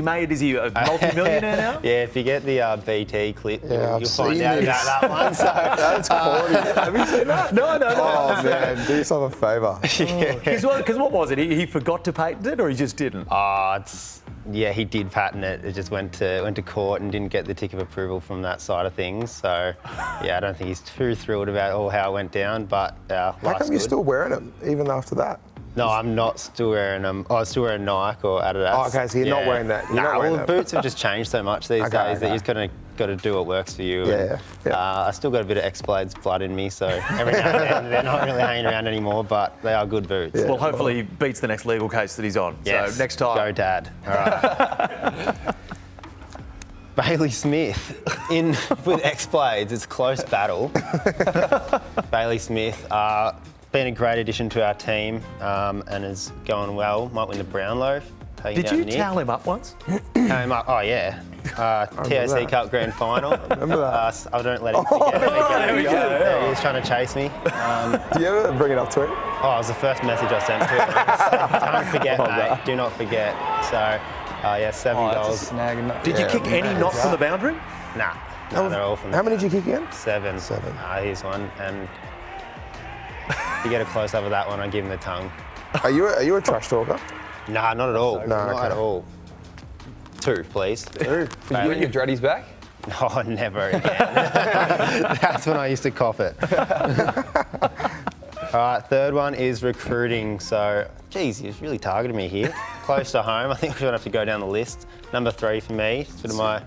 a multi-millionaire now? Yeah, if you get the BT clip, Yeah, you'll find out about that one. So. That's corny. Have you seen that? No. Oh, man, do yourself a favour. Because what was it? He forgot to patent it, or he just didn't? Yeah, he did patent it. It just went to court and didn't get the tick of approval from that side of things. So, yeah, I don't think he's too thrilled about how it went down. But how come you're still wearing them even after that? No, I'm not still wearing them. I still wearing Nike or Adidas. Oh, okay, so you're not wearing that. The boots have just changed so much these days that you just got to do what works for you. Yeah. I still got a bit of X-Blades blood in me, so every now and then they're not really hanging around anymore, but they are good boots. Yeah. Well, hopefully he beats the next legal case that he's on. Yes. So next time. Go, Dad. All right. Bailey Smith in with X-Blades. It's a close battle. Bailey Smith. Been a great addition to our team and is going well. Might win the Brownless. Did you towel him up once? Came up, oh yeah. TOC Cup Grand Final. Remember that? I don't let him forget it. There we go. Yeah, he was trying to chase me. Do you ever bring it up to him? Oh, it was the first message I sent to him. Don't forget, mate. Do not forget. So, yeah, 7 goals. Did you kick any not from the boundary? Nah. No, they're all from How many did you kick again? 7. 7. Here's one. And if you get a close up of that one, I give him the tongue. Are you a trash talker? Nah, not at all. No, not at all. 2, please. 2. You and your dreadies back? Oh, never again. That's when I used to cough it. All right, third one is recruiting. So, geez, you're really targeting me here. Close to home. I think we're going to have to go down the list. Number 3 for me. Sort of my...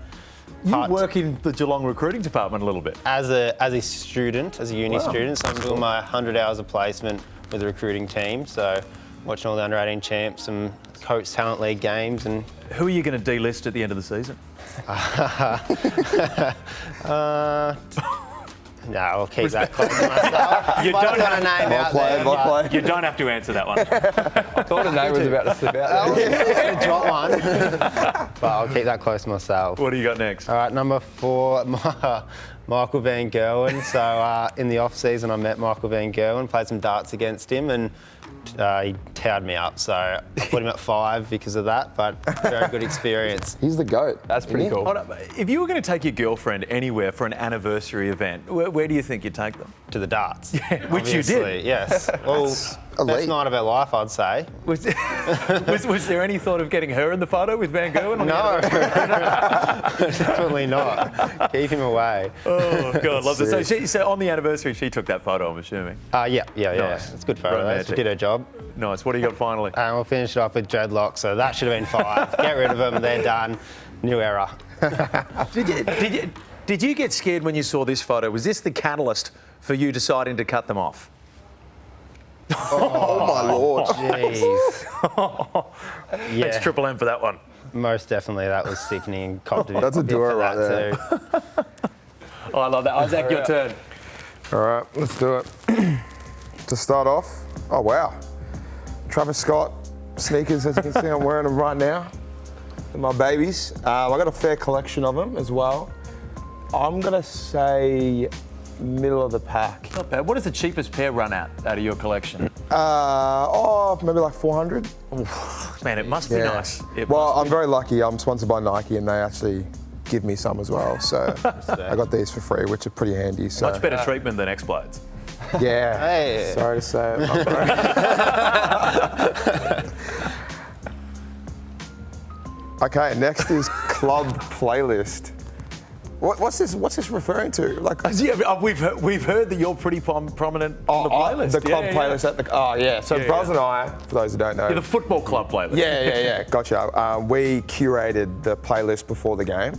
You work in the Geelong recruiting department a little bit. As a student, as a uni student, so I'm doing my 100 hours of placement with the recruiting team. So watching all the under-18 champs and Coach Talent League games. And who are you going to delist at the end of the season? No, I'll keep that close to myself. You don't have a name out there. You don't have to answer that one. I thought a name was about to slip out there. Drop one. But I'll keep that close to myself. What do you got next? All right, number 4, Michael Van Gerwen. So in the off-season, I met Michael Van Gerwen, played some darts against him, and he towed me up. So I put him at 5 because of that, but very good experience. He's the GOAT. That's pretty cool. If you were going to take your girlfriend anywhere for an anniversary event, where do you think you'd take them? To the darts. Yeah, which you did. Yes. Well, best night of her life, I'd say. Was there any thought of getting her in the photo with Van Gerwen? No, definitely not. Keep him away. Oh, God, love it. So on the anniversary, she took that photo, I'm assuming? Yeah. Nice. It's a good photo. She did her job. Nice. What do you got finally? And we'll finish it off with dreadlocks, so that should have been 5. Get rid of them, they're done. New era. Did you get scared when you saw this photo? Was this the catalyst for you deciding to cut them off? Oh my Lord. Jeez. Yeah. Thanks, Triple M, for that one. Most definitely, that was sickening. That's a duo right there. Oh, I love that. Isaac, your turn. All right, let's do it. To start off, oh wow. Travis Scott sneakers, as you can see, I'm wearing them right now. They're my babies. I got a fair collection of them as well. I'm gonna say middle of the pack. Not bad. What does the cheapest pair run out of your collection? Maybe like 400. Man, it must be nice. I'm very lucky. I'm sponsored by Nike, and they actually give me some as well. So I got these for free, which are pretty handy. So. Much better treatment than X-Blades. Yeah. Hey. Sorry to say it. Okay, next is club playlist. What's this referring to? Like, yeah, we've heard that you're pretty prominent on the playlist. The club playlist at the. Oh yeah. So Bros and I, for those who don't know, the football club playlist. Yeah. Gotcha. We curated the playlist before the game,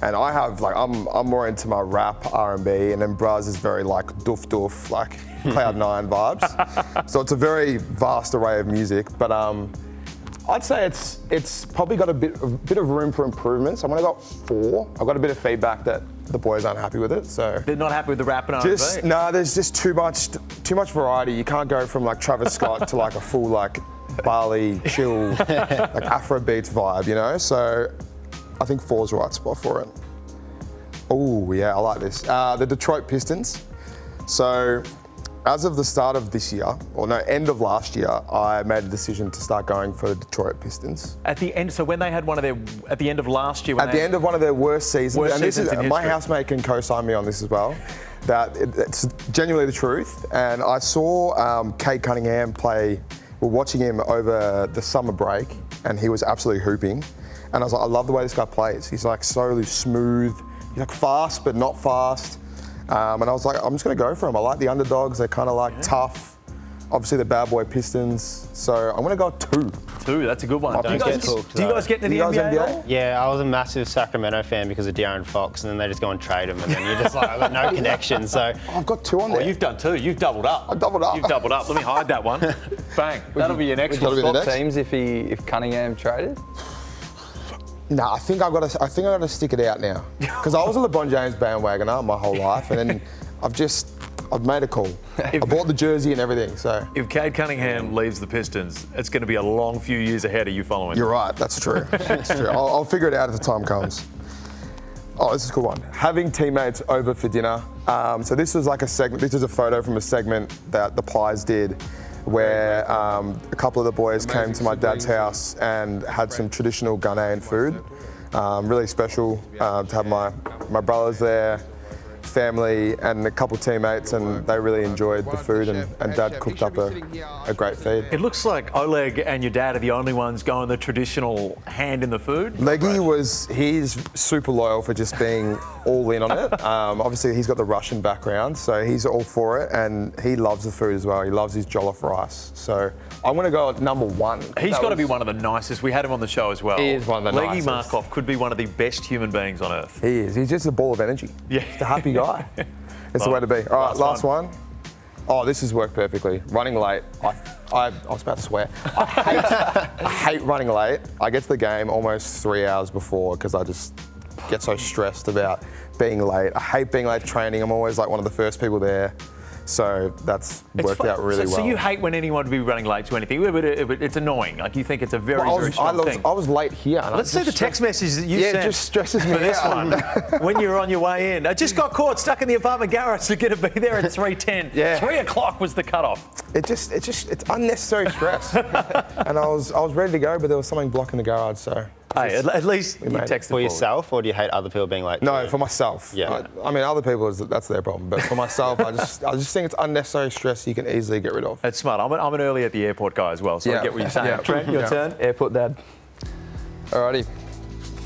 and I have like I'm more into my rap, R&B, and then Bros is very like doof like Cloud9 vibes. So it's a very vast array of music, but I'd say it's probably got a bit of room for improvement. So I'm gonna go 4. I've got a bit of feedback that the boys aren't happy with it. So they're not happy with the rap and R&B. No, there's just too much variety. You can't go from like Travis Scott to like a full like Bali chill like Afrobeats vibe, you know. So I think 4's the right spot for it. Oh yeah, I like this. The Detroit Pistons. So as of the start of this year, or no, end of last year, I made a decision to start going for the Detroit Pistons. At the end, so when they had one of their, at the end of last year, at the end of one of their worst seasons, and this is my housemate can co-sign me on this as well. That it's genuinely the truth. And I saw Cade Cunningham play. We're watching him over the summer break, and he was absolutely hooping. And I was like, I love the way this guy plays. He's like so smooth. He's like fast, but not fast. And I was like, I'm just going to go for him. I like the underdogs. They're kind of like tough. Obviously, the bad boy Pistons. So I'm going to go 2. 2, that's a good one. Do you guys get into the NBA at all? Yeah, I was a massive Sacramento fan because of De'Aaron Fox, and then they just go and trade him, and then you're just like, I've got no connection. So I've got 2 on there. You've done 2. You've doubled up. I doubled up. You've doubled up. Let me hide that one. Bang. That'll be your next one. Would you swap teams if Cunningham traded? No, I think I got to stick it out now because I was a LeBron James bandwagoner my whole life, and then I've made a call. I bought the jersey and everything. So if Cade Cunningham leaves the Pistons, it's going to be a long few years ahead of you following. You're right. That's true. That's true. I'll figure it out if the time comes. Oh, this is a cool one. Having teammates over for dinner. So this was like a segment. This is a photo from a segment that the Pies did, where a couple of the boys came to my dad's house and had some traditional Ghanaian food. Really special to have my brothers there, family, and a couple teammates, and they really enjoyed the food, and Dad cooked up a great feed. It looks like Oleg and your dad are the only ones going the traditional hand in the food. Leggy he's super loyal for just being all in on it. Obviously, he's got the Russian background, so he's all for it, and he loves the food as well. He loves his jollof rice. So I'm going to go at number 1. He's got to be one of the nicest. We had him on the show as well. He is one of the nicest. Leggy Markov could be one of the best human beings on earth. He is. He's just a ball of energy. Yeah. He's a happy guy. It's the way to be. All right, last one. Oh, this has worked perfectly. Running late. I was about to swear. I hate running late. I get to the game almost 3 hours before because I just get so stressed about being late. I hate being late to training. I'm always like one of the first people there. So that's worked out really well. So you hate when anyone would be running late to anything, but it's annoying. Like you think it's a very strong thing. I was late here. Let's see the text message that you sent. Yeah, it just stresses me for this out. one. When you're on your way in, I just got caught stuck in the apartment garage. So going to be there at 3:10. Yeah. 3 o'clock was the cutoff. It's unnecessary stress. And I was ready to go, but there was something blocking the garage. So. Hey, at least you texted for yourself, or do you hate other people being late? No, for myself. Yeah. I mean, other people, that's their problem. But for myself, I just think it's unnecessary stress you can easily get rid of. It's smart. I'm an early at the airport guy as well, so I get what you're saying. Yeah. Trent, your turn. Airport dad. Alrighty.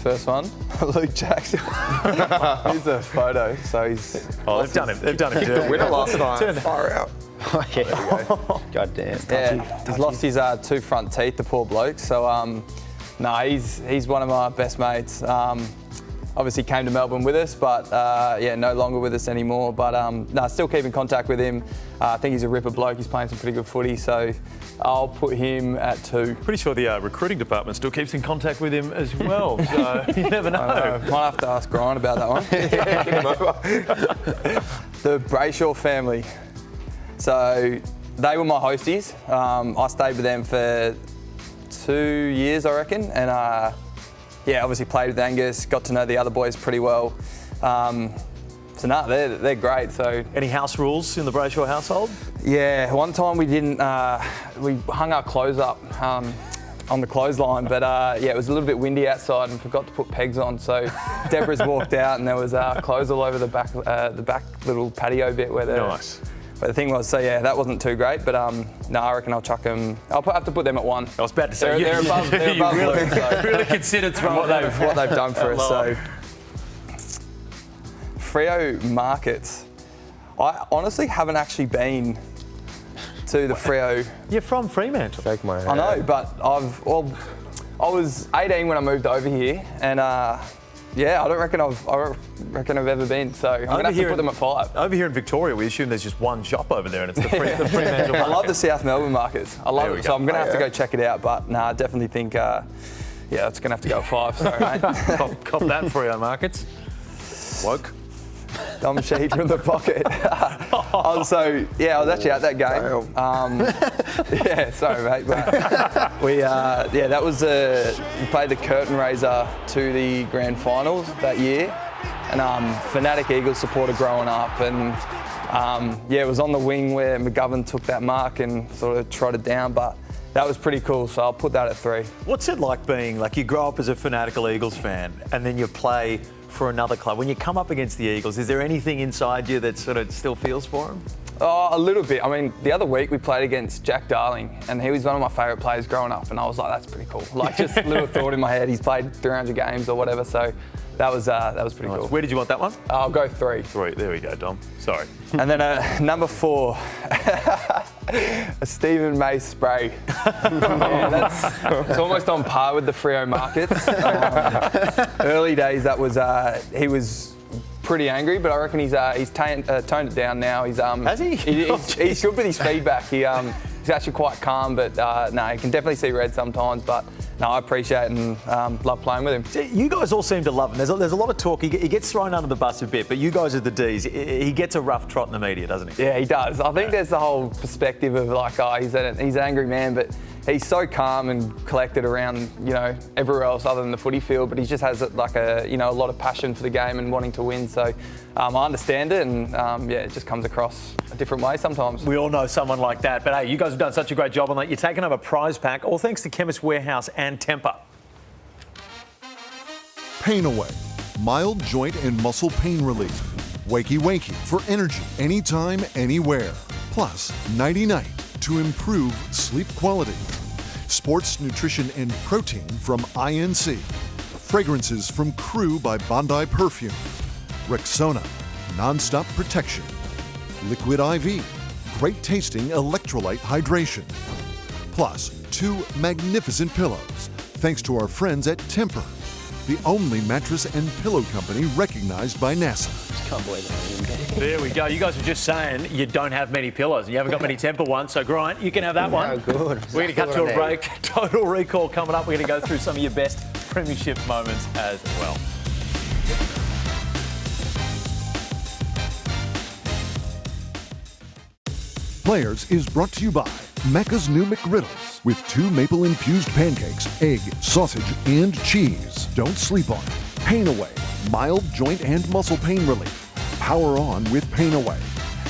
First one, Luke Jackson. Here's a photo. So he's. Oh, they've done it. They've done it. The winner last time. Far out. God damn. Yeah, he's lost his 2 front teeth, the poor bloke. So, no, he's one of my best mates. Obviously came to Melbourne with us, but yeah, no longer with us anymore. But no, still keep in contact with him. I think he's a ripper bloke. He's playing some pretty good footy, so I'll put him at 2. Pretty sure the recruiting department still keeps in contact with him as well, so you never know. Might have to ask Gryan about that one. The Brayshaw family. So they were my hosties. I stayed with them for 2 years, I reckon, and yeah, obviously played with Angus, got to know the other boys pretty well. So no, they're great. So any house rules in the Brayshaw household? Yeah, one time we didn't. We hung our clothes up on the clothesline, but yeah, it was a little bit windy outside and forgot to put pegs on. So Deborah's walked out and there was clothes all over the back little patio bit where the. Nice. But the thing was, so yeah, that wasn't too great, but no, I reckon I'll chuck them. I'll have to put them at 1. I was about to say, they're above really, Luke, so really considered throwing what they've done for us. So Freo markets. I honestly haven't actually been to the Freo. You're from Fremantle. Shake my head. I know, but I was 18 when I moved over here, and yeah, I don't reckon I've ever been. So I'm gonna have to put them at 5. Over here in Victoria, we assume there's just one shop over there, and it's the Fremantle. I love the South Melbourne markets. I love it, so I'm gonna have to go check it out. But no, I definitely think, yeah, it's gonna have to go at 5. Sorry, mate. Cop that Freo markets. Woke. Dumb sheet from the pocket. I was actually at that game. Yeah, sorry, mate. But that was we played the curtain raiser to the grand finals that year, and fanatic Eagles supporter growing up, and it was on the wing where McGovern took that mark and sort of trotted down, but that was pretty cool. So I'll put that at 3. What's it like being you grow up as a fanatical Eagles fan, and then you play for another club? When you come up against the Eagles, is there anything inside you that sort of still feels for them? Oh, a little bit. I mean, the other week we played against Jack Darling, and he was one of my favourite players growing up, and I was like, that's pretty cool. Just a little thought in my head. He's played 300 games or whatever, so that was pretty cool. Where did you want that one? I'll go 3. 3. There we go, Dom. Sorry. And then number 4, a Stephen May spray. It's almost on par with the Freo markets. Early days, that was he was pretty angry, but I reckon he's toned it down now. Has he? He's good with his feedback. He's actually quite calm, but no, he can definitely see red sometimes. But no, I appreciate it and love playing with him. You guys all seem to love him. There's a lot of talk. He gets thrown under the bus a bit, but you guys are the Ds. He gets a rough trot in the media, doesn't he? Yeah, he does. I think there's the whole perspective of he's an angry man, but he's so calm and collected around, everywhere else other than the footy field, but he just has a lot of passion for the game and wanting to win. So I understand it, and it just comes across a different way sometimes. We all know someone like that, but hey, you guys have done such a great job on that. You're taking over a prize pack, all thanks to Chemist Warehouse and Temper. Pain Away, mild joint and muscle pain relief. Wakey Wakey for energy anytime, anywhere. Plus, nighty-night to improve sleep quality. Sports nutrition and protein from INC. Fragrances from Crew by Bondi Perfume. Rexona, non-stop protection. Liquid IV, great tasting electrolyte hydration. Plus, 2 magnificent pillows, thanks to our friends at Temper, the only mattress and pillow company recognized by NASA. Can't believe it. There we go. You guys were just saying you don't have many pillows and you haven't got many Temper ones, so Gryan, you can have that one. Oh, good. We're going to cut to a break. Total Recall coming up. We're going to go through some of your best premiership moments as well. Players is brought to you by Macca's New McGriddles with 2 maple-infused pancakes, egg, sausage, and cheese. Don't sleep on it. Pain Away, mild joint and muscle pain relief. Power on with Pain Away.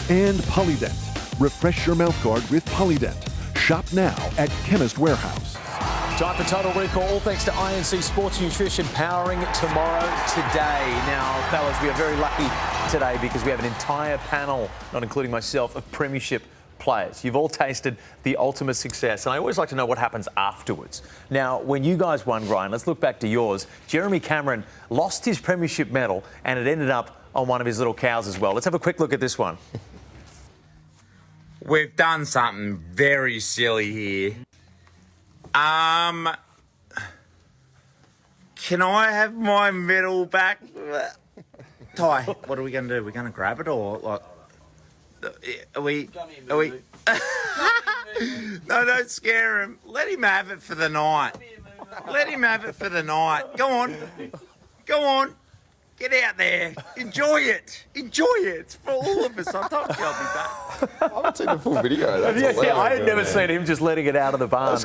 And Polydent, refresh your mouthguard with Polydent. Shop now at Chemist Warehouse. Time for Total Recall, all thanks to INC Sports Nutrition, powering tomorrow today. Now, fellas, we are very lucky today because we have an entire panel, not including myself, of premiership players. You've all tasted the ultimate success, and I always like to know what happens afterwards. Now, when you guys won, Gryan, let's look back to yours. Jeremy Cameron lost his premiership medal, and it ended up on one of his little cows as well. Let's have a quick look at this one. We've done something very silly here. Can I have my medal back? Ty, what are we going to do? We're going to grab it or like? Are we? No, don't scare him. Let him have it for the night. Let him have it for the night. Go on. Go on. Get out there. Enjoy it. Enjoy it. It's for all of us. I told you I'll be back. I haven't seen the full video. I had never seen him just letting it out of the barn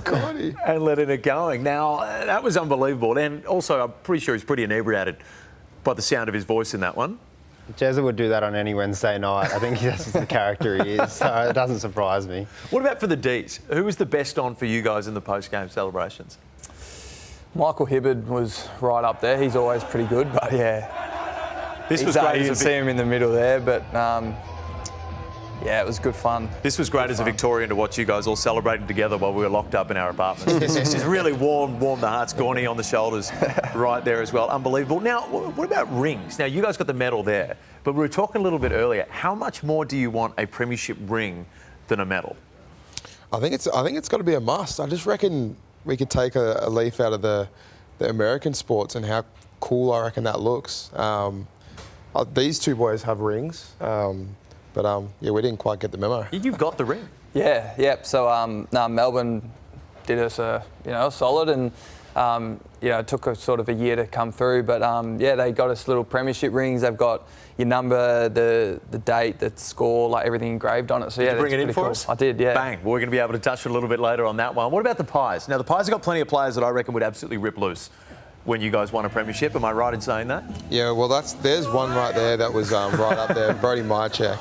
and letting it going. Now, that was unbelievable. And also, I'm pretty sure he's pretty inebriated by the sound of his voice in that one. Jezza would do that on any Wednesday night. I think that's just the character he is, so it doesn't surprise me. What about for the Ds? Who was the best on for you guys in the post-game celebrations? Michael Hibberd was right up there. He's always pretty good, but yeah. This was great. You can see him in the middle there, but Yeah, it was good fun. This was great as a Victorian to watch you guys all celebrating together while we were locked up in our apartments. This is really warmed the hearts. Gorney on the shoulders right there as well. Unbelievable. Now, what about rings? Now, you guys got the medal there, but we were talking a little bit earlier. How much more do you want a premiership ring than a medal? I think it's got to be a must. I just reckon we could take a leaf out of the American sports and how cool I reckon that looks. These two boys have rings. But yeah, we didn't quite get the memo. You've got the ring. Yeah, yep. So Melbourne did us a solid, and it took a sort of a year to come through. But yeah, they got us little premiership rings. They've got your number, the date, the score, like everything engraved on it. So yeah, did you bring it in for cool. us? I did. Yeah. Bang. Well, we're going to be able to touch it a little bit later on that one. What about the Pies? Now the Pies have got plenty of players that I reckon would absolutely rip loose when you guys won a premiership. Am I right in saying that? Yeah, well, there's one right there that was right up there, Brody Mychek.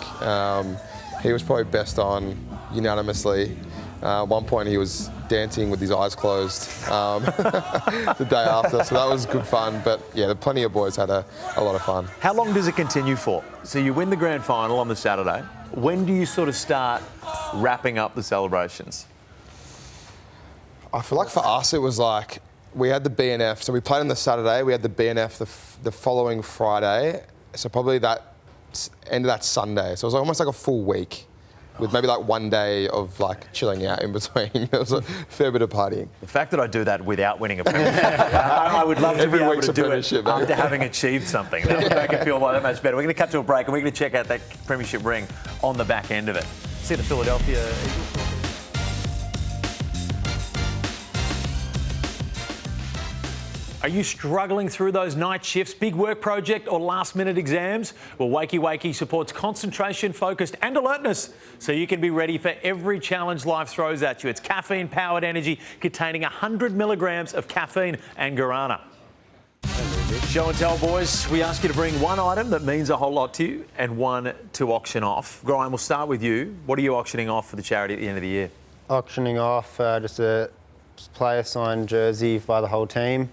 He was probably best on unanimously. At one point, he was dancing with his eyes closed the day after, so that was good fun. But yeah, plenty of boys had a lot of fun. How long does it continue for? So you win the grand final on the Saturday. When do you sort of start wrapping up the celebrations? I feel like for us, it was like, we had the BNF, so we played on the Saturday, we had the BNF the following Friday, so probably that end of that Sunday. So it was almost like a full week with maybe like 1 day of like chilling out in between. It was a fair bit of partying. The fact that I do that without winning a premiership, I would love to be able to do it after having achieved something. That would make it feel that much better. We're going to cut to a break and we're going to check out that premiership ring on the back end of it. See the Philadelphia Eagles. Are you struggling through those night shifts, big work project or last-minute exams? Well, Wakey Wakey supports concentration, focus and alertness so you can be ready for every challenge life throws at you. It's caffeine-powered energy containing 100 milligrams of caffeine and guarana. Show and tell, boys. We ask you to bring one item that means a whole lot to you and one to auction off. Gryan, we'll start with you. What are you auctioning off for the charity at the end of the year? Auctioning off just a player-signed jersey by the whole team.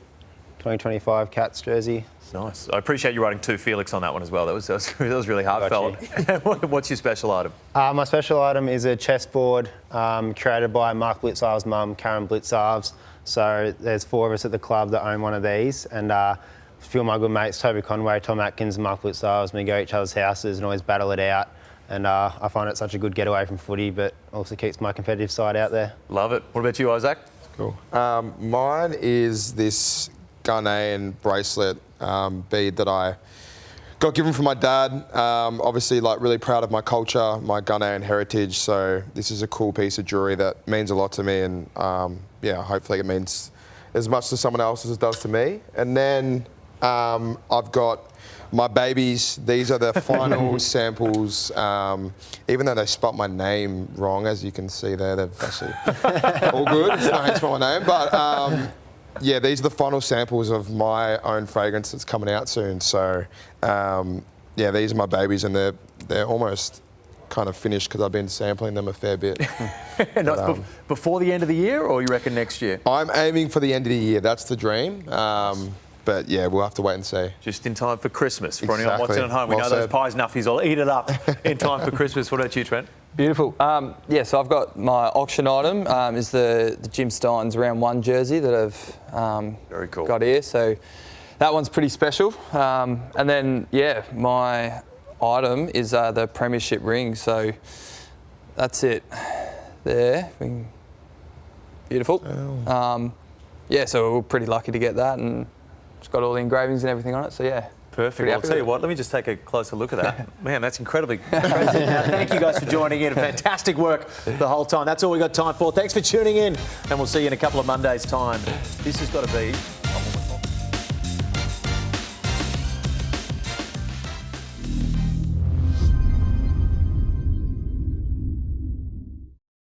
2025 Cats jersey. Nice. I appreciate you writing to Felix on that one as well. That was really heartfelt. What's your special item? My special item is a chessboard created by Mark Blitzarv's mum, Karen Blitzarv's. So there's 4 of us at the club that own one of these, and a few of my good mates, Toby Conway, Tom Atkins, Mark Blitzarv's, we go to each other's houses and always battle it out. And I find it such a good getaway from footy, but also keeps my competitive side out there. Love it. What about you, Isaac? Cool. Mine is this Ghanaian bracelet bead that I got given from my dad. Obviously, like, really proud of my culture, my Ghanaian heritage. So this is a cool piece of jewellery that means a lot to me, and yeah, hopefully it means as much to someone else as it does to me. And then I've got my babies. These are the final samples. Even though they spelt my name wrong, as you can see there, they've actually all good. It's not how you spell my name, but. Yeah, these are the final samples of my own fragrance that's coming out soon. So, yeah, these are my babies, and they're almost kind of finished because I've been sampling them a fair bit. But, before the end of the year, or you reckon next year? I'm aiming for the end of the year. That's the dream. But yeah, we'll have to wait and see. Just in time for Christmas. For anyone watching at home, we know those pies nuffies will eat it up in time for Christmas. What about you, Trent? Beautiful. Yeah, so I've got my auction item is the Jim Steins round 1 jersey that I've very cool. got here. So that one's pretty special. And then, yeah, my item is the premiership ring. So that's it there. Beautiful. Oh. Yeah, so we're pretty lucky to get that, and it's got all the engravings and everything on it. So yeah. Perfect. Well, I'll tell you what, let me just take a closer look at that. Man, that's incredibly impressive. Now, thank you guys for joining in. Fantastic work the whole time. That's all we got time for. Thanks for tuning in, and we'll see you in a couple of Mondays' time. This has got to be